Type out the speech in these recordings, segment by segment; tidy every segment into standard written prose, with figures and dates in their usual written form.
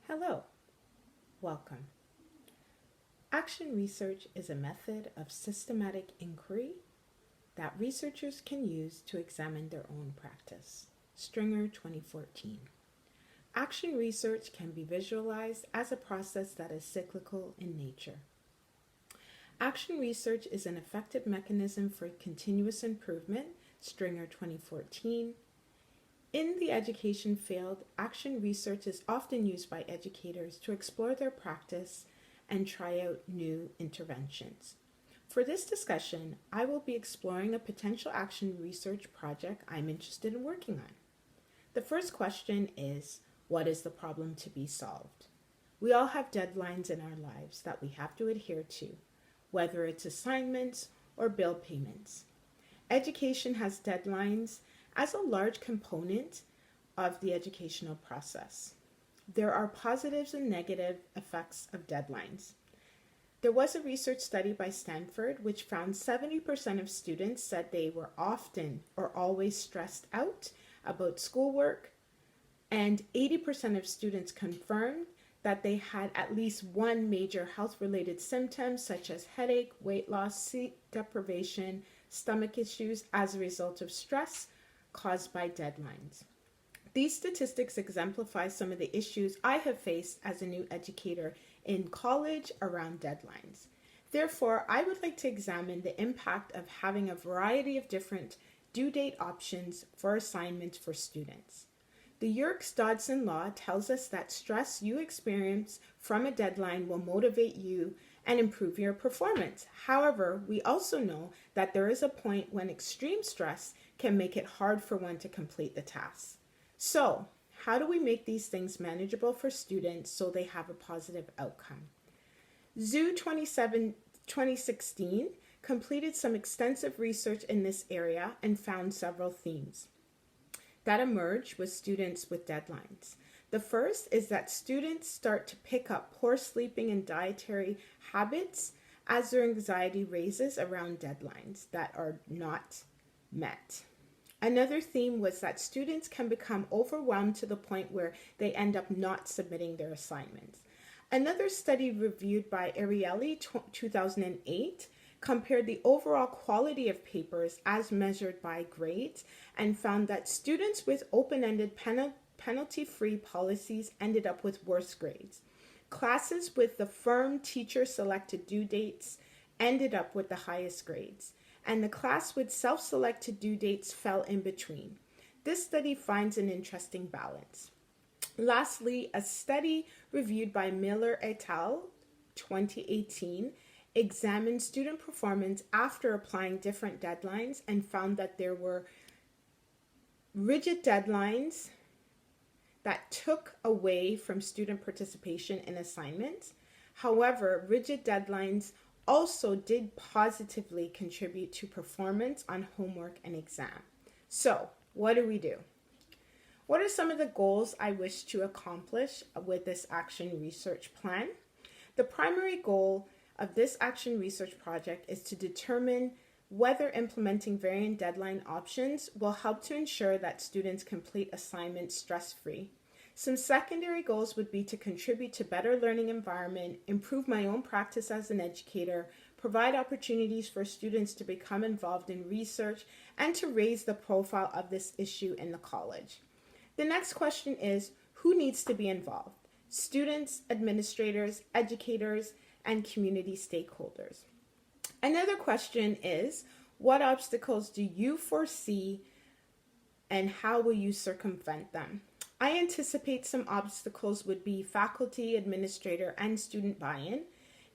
Hello, welcome. Action research is a method of systematic inquiry that researchers can use to examine their own practice. Stringer 2014. Action research can be visualized as a process that is cyclical in nature. Action research is an effective mechanism for continuous improvement, Stringer 2014. In the education field, action research is often used by educators to explore their practice and try out new interventions. For this discussion, I will be exploring a potential action research project I'm interested in working on. The first question is, what is the problem to be solved? We all have deadlines in our lives that we have to adhere to, whether it's assignments or bill payments. Education has deadlines as a large component of the educational process. There are positives and negative effects of deadlines. There was a research study by Stanford which found 70% of students said they were often or always stressed out about schoolwork, and 80% of students confirmed that they had at least one major health-related symptom such as headache, weight loss, sleep deprivation, stomach issues as a result of stress caused by deadlines. These statistics exemplify some of the issues I have faced as a new educator in college around deadlines. Therefore, I would like to examine the impact of having a variety of different due date options for assignments for students. The Yerkes-Dodson law tells us that stress you experience from a deadline will motivate you and improve your performance. However, we also know that there is a point when extreme stress can make it hard for one to complete the task. So, how do we make these things manageable for students so they have a positive outcome? Zhu 2016 completed some extensive research in this area and found several themes that emerge with students with deadlines. The first is that students start to pick up poor sleeping and dietary habits as their anxiety raises around deadlines that are not met. Another theme was that students can become overwhelmed to the point where they end up not submitting their assignments. Another study reviewed by Ariely 2008 compared the overall quality of papers as measured by grades and found that students with open-ended penalty-free policies ended up with worse grades. Classes with the firm teacher-selected due dates ended up with the highest grades, and the class with self-selected due dates fell in between. This study finds an interesting balance. Lastly, a study reviewed by Miller et al. 2018 examined student performance after applying different deadlines and found that there were rigid deadlines that took away from student participation in assignments. However, rigid deadlines also did positively contribute to performance on homework and exam. So, what do we do? What are some of the goals I wish to accomplish with this action research plan? The primary goal of this action research project is to determine whether implementing variant deadline options will help to ensure that students complete assignments stress-free. Some secondary goals would be to contribute to better learning environment, improve my own practice as an educator, provide opportunities for students to become involved in research, and to raise the profile of this issue in the college. The next question is, who needs to be involved? Students, administrators, educators, and community stakeholders. Another question is, what obstacles do you foresee and how will you circumvent them? I anticipate some obstacles would be faculty, administrator, and student buy-in.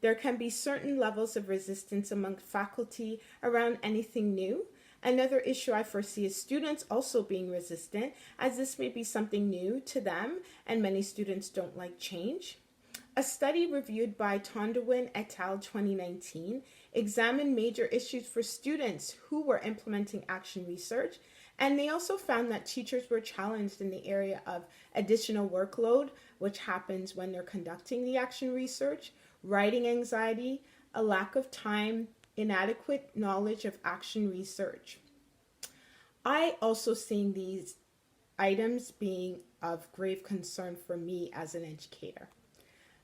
There can be certain levels of resistance among faculty around anything new. Another issue I foresee is students also being resistant, as this may be something new to them, and many students don't like change. A study reviewed by Tondewin et al. 2019 examined major issues for students who were implementing action research, and they also found that teachers were challenged in the area of additional workload, which happens when they're conducting the action research, writing anxiety, a lack of time, inadequate knowledge of action research. I also seen these items being of grave concern for me as an educator.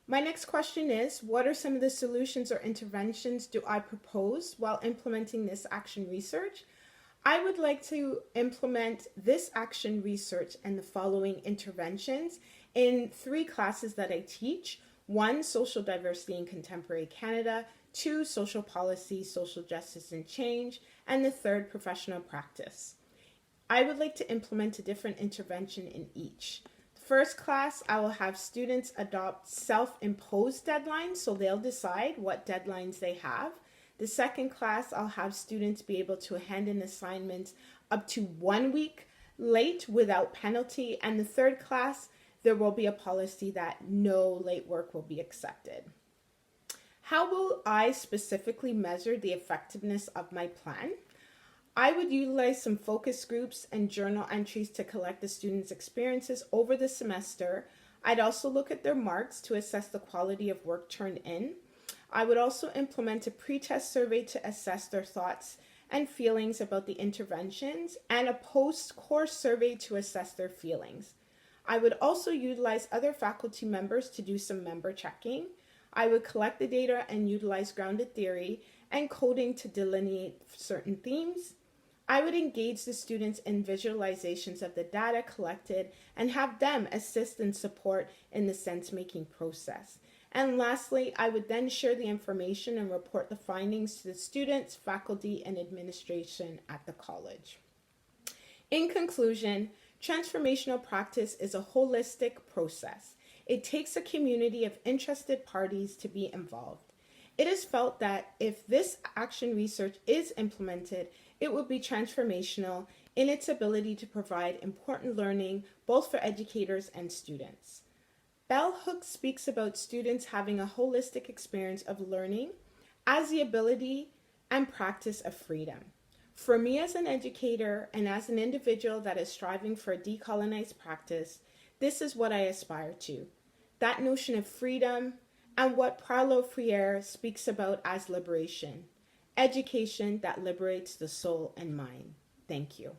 My next question is, what are some of the solutions or interventions do I propose while implementing this action research? I would like to implement this action research and the following interventions in 3 classes that I teach. 1, Social Diversity in Contemporary Canada, 2, Social Policy, Social Justice and Change, and the 3rd, Professional Practice. I would like to implement a different intervention in each. The first class, I will have students adopt self-imposed deadlines, so they'll decide what deadlines they have. The second class, I'll have students be able to hand in assignments up to 1 week late without penalty. And the third class, there will be a policy that no late work will be accepted. How will I specifically measure the effectiveness of my plan? I would utilize some focus groups and journal entries to collect the students' experiences over the semester. I'd also look at their marks to assess the quality of work turned in. I would also implement a pre-test survey to assess their thoughts and feelings about the interventions, and a post-course survey to assess their feelings. I would also utilize other faculty members to do some member checking. I would collect the data and utilize grounded theory and coding to delineate certain themes. I would engage the students in visualizations of the data collected and have them assist and support in the sense-making process. And lastly, I would then share the information and report the findings to the students, faculty, and administration at the college. In conclusion, transformational practice is a holistic process. It takes a community of interested parties to be involved. It is felt that if this action research is implemented, it will be transformational in its ability to provide important learning both for educators and students. Bell Hooks speaks about students having a holistic experience of learning as the ability and practice of freedom. For me as an educator and as an individual that is striving for a decolonized practice, this is what I aspire to. That notion of freedom and what Paulo Freire speaks about as liberation. Education that liberates the soul and mind. Thank you.